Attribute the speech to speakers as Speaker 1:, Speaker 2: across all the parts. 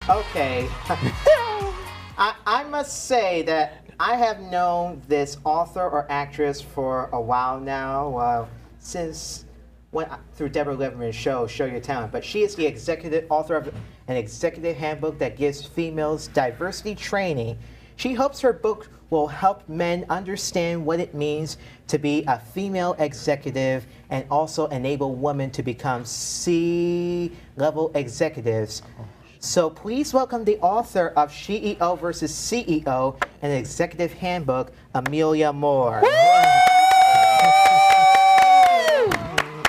Speaker 1: Okay. I must say that I have known this author or actress for a while now, since through Deborah Leverman's show, Show Your Talent. But she is the executive author of an executive handbook that gives females diversity training. She hopes her book will help men understand what it means to be a female executive and also enable women to become C-level executives. So please welcome the author of SheEO versus CEO, an executive handbook, Amelia Moore.
Speaker 2: How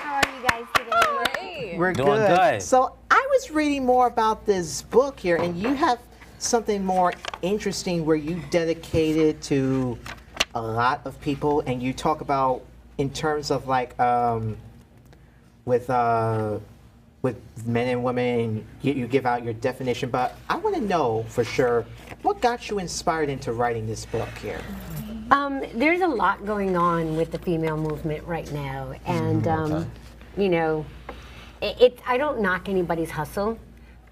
Speaker 2: are you guys today?
Speaker 3: Great.
Speaker 1: We're
Speaker 4: Doing good.
Speaker 1: So I was reading more about this book here, and you have something more interesting where you dedicated to a lot of people, and you talk about in terms of like with men and women, you give out your definition. But I want to know for sure what got you inspired into writing this book here.
Speaker 2: There's a lot going on with the female movement right now, and you know, I don't knock anybody's hustle,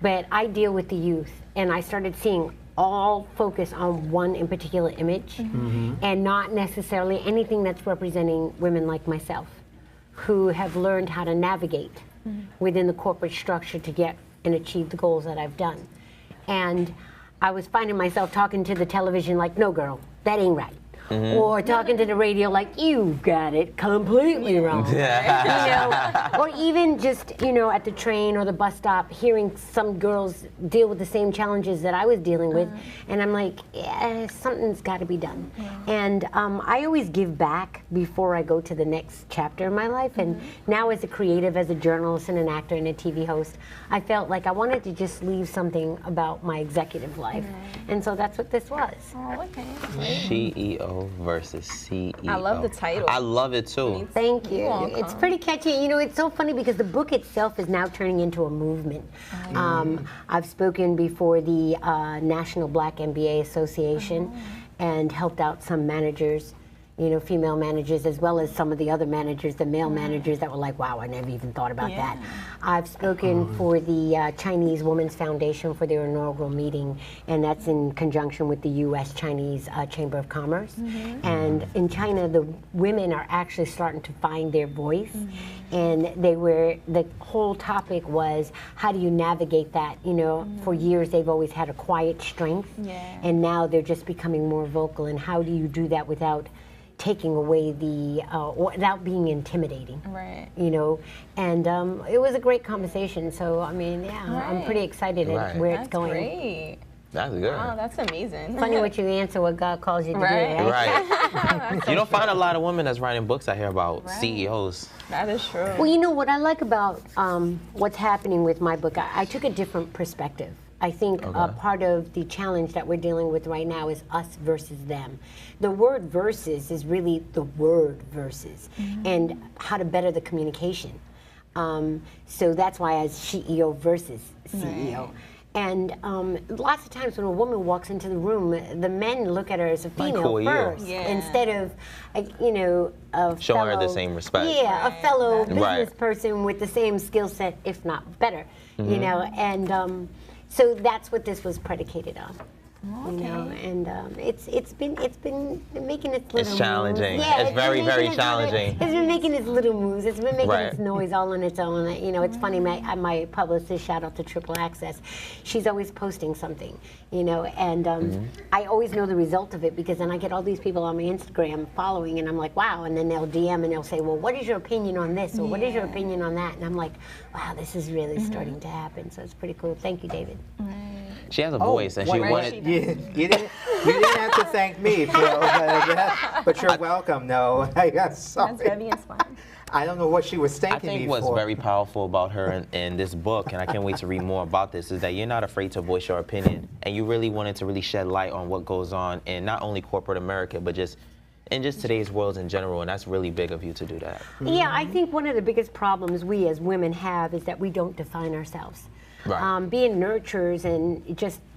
Speaker 2: but I deal with the youth, and I started seeing all focus on one in particular image, and not necessarily anything that's representing women like myself, who have learned how to navigate within the corporate structure to get and achieve the goals that I've done. And I was finding myself talking to the television like, no girl, that ain't right. Or talking to the radio like, you've got it completely wrong. You know? Or even just, you know, at the train or the bus stop, hearing some girls deal with the same challenges that I was dealing with. And I'm like, yeah, something's got to be done. And I always give back before I go to the next chapter in my life. And now as a creative, as a journalist and an actor and a TV host, I felt like I wanted to just leave something about my executive life. And so that's what this was.
Speaker 3: Oh, okay.
Speaker 4: SheEO versus CEO.
Speaker 3: I love the title.
Speaker 4: I love it too.
Speaker 2: Thank you. It's pretty catchy. You know, it's so funny because the book itself is now turning into a movement. I've spoken before the National Black MBA Association and helped out some managers, you know, female managers, as well as some of the other managers, the male managers that were like, wow, I never even thought about that. I've spoken for the Chinese Women's Foundation for their inaugural meeting, and that's in conjunction with the U.S.-Chinese Chamber of Commerce. And in China, the women are actually starting to find their voice, and the whole topic was, how do you navigate that? You know, for years they've always had a quiet strength, and now they're just becoming more vocal, and how do you do that without taking away the, without being intimidating, you know, and it was a great conversation. So I mean, yeah, I'm pretty excited at where it's going.
Speaker 3: Great.
Speaker 4: That's good.
Speaker 3: Wow, that's amazing.
Speaker 2: Funny what you answer what God calls you to do, right?
Speaker 4: Right. You don't find a lot of women that's writing books out here about CEOs.
Speaker 3: That is true.
Speaker 2: Well, you know what I like about what's happening with my book, I took a different perspective. I think part of the challenge that we're dealing with right now is us versus them. The word versus is really the word versus, and how to better the communication. So that's why as SheEO versus CEO. And lots of times when a woman walks into the room, the men look at her as a female first, instead of, you know, a
Speaker 4: showing her the same respect.
Speaker 2: Yeah, a fellow business person with the same skill set, if not better. You know, and so that's what this was predicated on. You know, and it's been making its little
Speaker 4: It's challenging.
Speaker 2: moves. Yeah,
Speaker 4: it's very challenging.
Speaker 2: It's been making its little moves. It's been making its noise all on its own. You know, it's funny. My publicist, shout out to Triple Access, she's always posting something. You know, and I always know the result of it because then I get all these people on my Instagram following, and I'm like, wow. And then they'll DM and they'll say, well, what is your opinion on this, or what is your opinion on that? And I'm like, wow, this is really starting to happen. So it's pretty cool. Thank you, David.
Speaker 4: She has a voice, and she wanted.
Speaker 1: You didn't have to thank me, Phil, but you're welcome. No, sorry.
Speaker 3: That's very inspiring.
Speaker 1: I don't know what she was thanking me for.
Speaker 4: I think what's very powerful about her in this book, and I can't wait to read more about this, is that you're not afraid to voice your opinion, and you really wanted to really shed light on what goes on in not only corporate America, but just in just today's world in general, and that's really big of you to do that.
Speaker 2: Yeah, I think one of the biggest problems we as women have is that we don't define ourselves. Being nurturers and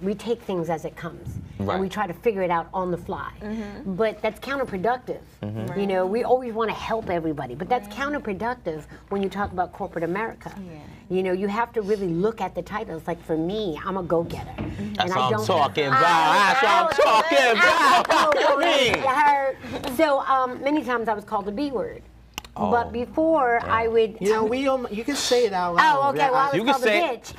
Speaker 2: we take things as it comes. and we try to figure it out on the fly. But that's counterproductive. You know, we always want to help everybody, but that's counterproductive when you talk about corporate America. You know, you have to really look at the titles. Like for me, I'm a go-getter.
Speaker 4: That's what I'm talking about. That's what I'm talking about.
Speaker 2: So many times I was called the B word. But before I would,
Speaker 1: you know, you can say it out loud.
Speaker 2: Oh, okay. Well, I was
Speaker 4: You can
Speaker 2: called a
Speaker 4: say
Speaker 2: bitch.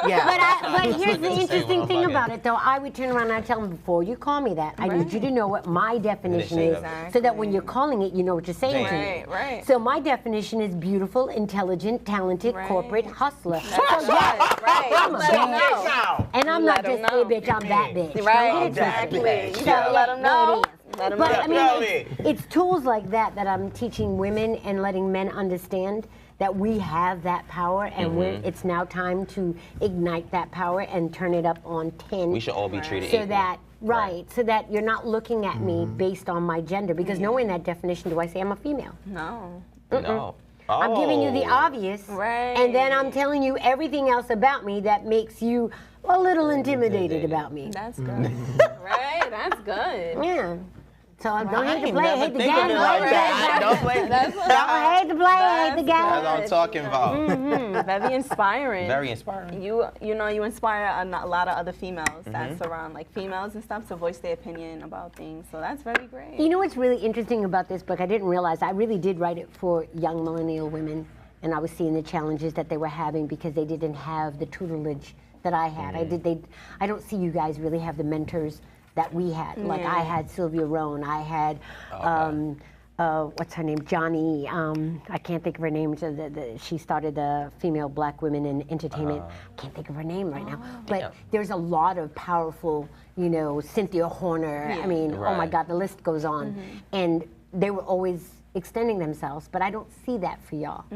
Speaker 1: Yeah.
Speaker 2: But here's the interesting thing about it, though. I would turn around and I'd tell them, before you call me that, I need you to know what my definition is, so that when you're calling it, you know what you're saying to me.
Speaker 3: Right.
Speaker 2: So my definition is beautiful, intelligent, talented, corporate hustler. So
Speaker 3: Right.
Speaker 2: I'm a
Speaker 3: Let 'em
Speaker 2: bitch.
Speaker 3: know.
Speaker 2: And I'm
Speaker 3: Let
Speaker 2: not
Speaker 3: 'em
Speaker 2: just
Speaker 3: know.
Speaker 2: a bitch, I'm that bitch.
Speaker 3: Right.
Speaker 2: Don't get it twisted.
Speaker 3: Exactly.
Speaker 2: So,
Speaker 3: You let 'em know. Let 'em
Speaker 2: But
Speaker 3: know.
Speaker 2: I mean, it's tools like that that I'm teaching women and letting men understand that we have that power, and it's now time to ignite that power and turn it up on 10.
Speaker 4: We should all be treated
Speaker 2: so
Speaker 4: equal.
Speaker 2: that so that you're not looking at me based on my gender, because nowhere in that definition do I say I'm a female.
Speaker 3: No.
Speaker 4: No.
Speaker 2: I'm giving you the obvious,
Speaker 3: Right.
Speaker 2: and then I'm telling you everything else about me that makes you a little intimidated about me.
Speaker 3: That's good. Right. That's good.
Speaker 2: Yeah. So I don't hate to
Speaker 4: ain't
Speaker 2: play,
Speaker 4: never
Speaker 2: hate the
Speaker 4: think
Speaker 2: game.
Speaker 4: of it like that. Don't play.
Speaker 2: Don't hate to play, hate the game.
Speaker 4: That's what I'm talking about.
Speaker 3: Very inspiring.
Speaker 4: Very inspiring.
Speaker 3: You know, you inspire a lot of other females that surround, like females and stuff, to voice their opinion about things. So that's very great.
Speaker 2: You know what's really interesting about this book? I didn't realize I really did write it for young millennial women, and I was seeing the challenges that they were having because they didn't have the tutelage that I had. I don't see you guys really have the mentors that we had. Like I had Sylvia Rohn, I had what's her name, Johnny, I can't think of her name. She started the Female Black Women in Entertainment. I can't think of her name right now. But there's a lot of powerful, you know, Cynthia Horner. I mean, oh my God, the list goes on. And they were always extending themselves, but I don't see that for y'all.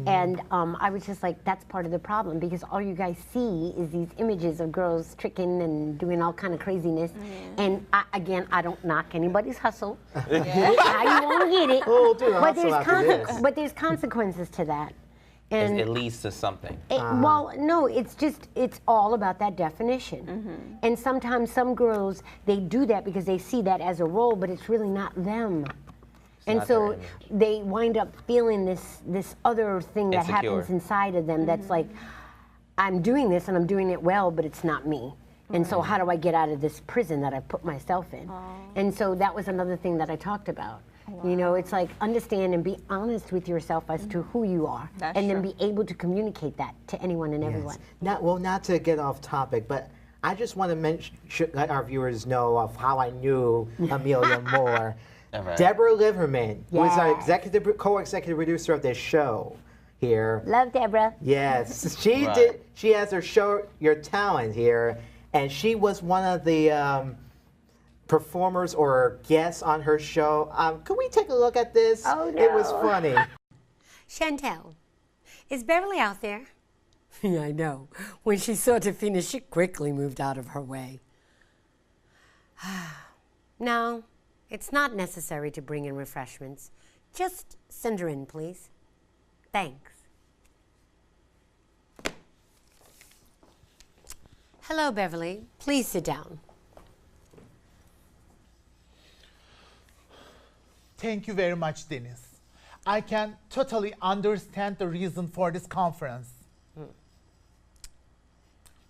Speaker 2: And I was just like, that's part of the problem, because all you guys see is these images of girls tricking and doing all kind of craziness. And I don't knock anybody's hustle. Get it how you want to get it.
Speaker 1: Oh, dude,
Speaker 2: But there's consequences to that. And
Speaker 4: It leads to something.
Speaker 2: well, no, it's all about that definition. And sometimes some girls, they do that because they see that as a role, but it's really not them. And so they wind up feeling this other thing that happens inside of them that's like, I'm doing this and I'm doing it well, but it's not me. And so how do I get out of this prison that I put myself in? And so that was another thing that I talked about. You know, it's like, understand and be honest with yourself as to who you are, and then be able to communicate that to anyone and everyone.
Speaker 1: Not to get off topic, but I just want to let our viewers know of how I knew Amelia more. Deborah Liverman, who is our co-executive producer of this show here.
Speaker 2: Love Deborah.
Speaker 1: Yes, she has her show, Your Talent, here, and she was one of the performers or guests on her show. Could we take a look at this?
Speaker 2: Oh, no.
Speaker 1: It was funny.
Speaker 5: Chantel, is Beverly out there? Yeah, I know. When she saw Tafina, she quickly moved out of her way. No, it's not necessary to bring in refreshments. Just send her in, please. Thanks. Hello, Beverly. Please sit down.
Speaker 6: Thank you very much, Dennis. I can totally understand the reason for this conference.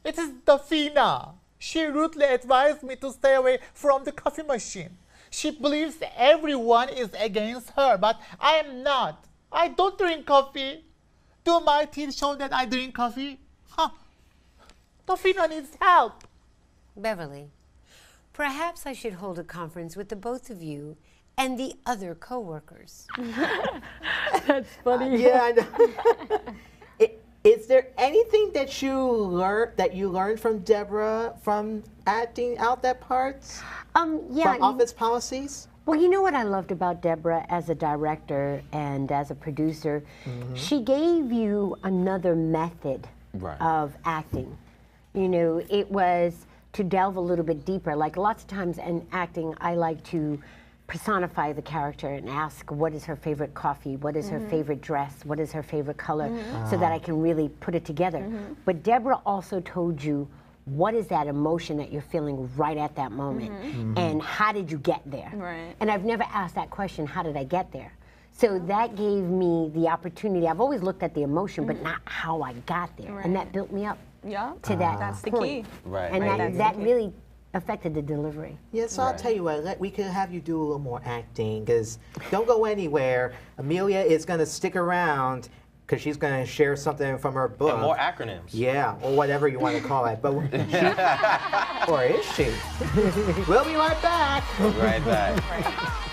Speaker 6: It is Dafina. She rudely advised me to stay away from the coffee machine. She believes everyone is against her, but I am not. I don't drink coffee. Do my teeth show that I drink coffee? Huh. Dafina needs help.
Speaker 5: Beverly, perhaps I should hold a conference with the both of you and the other co-workers.
Speaker 2: That's funny.
Speaker 1: Yeah, I know. Is there anything that you learned from Deborah from acting out that part?
Speaker 2: Yeah.
Speaker 1: From office policies?
Speaker 2: Well, you know what I loved about Deborah as a director and as a producer? She gave you another method of acting. You know, it was to delve a little bit deeper. Like lots of times in acting, I like to personify the character and ask what is her favorite coffee, what is her favorite dress, what is her favorite color, so that I can really put it together. But Deborah also told you what is that emotion that you're feeling right at that moment, and how did you get there?
Speaker 3: Right.
Speaker 2: And I've never asked that question, how did I get there? So that gave me the opportunity. I've always looked at the emotion, but not how I got there, and that built me up
Speaker 3: Yeah.
Speaker 2: to that
Speaker 3: That's the
Speaker 2: point.
Speaker 3: key.
Speaker 4: Right.
Speaker 2: And
Speaker 3: Right, that's
Speaker 2: that
Speaker 3: the key.
Speaker 2: really affected the delivery.
Speaker 1: Yeah, so I'll tell you what, we could have you do a little more acting, because don't go anywhere. Amelia is going to stick around, because she's going to share something from her book.
Speaker 4: And more acronyms.
Speaker 1: Yeah, or whatever you want to call it. But or is she? We'll be right back.
Speaker 4: Right back.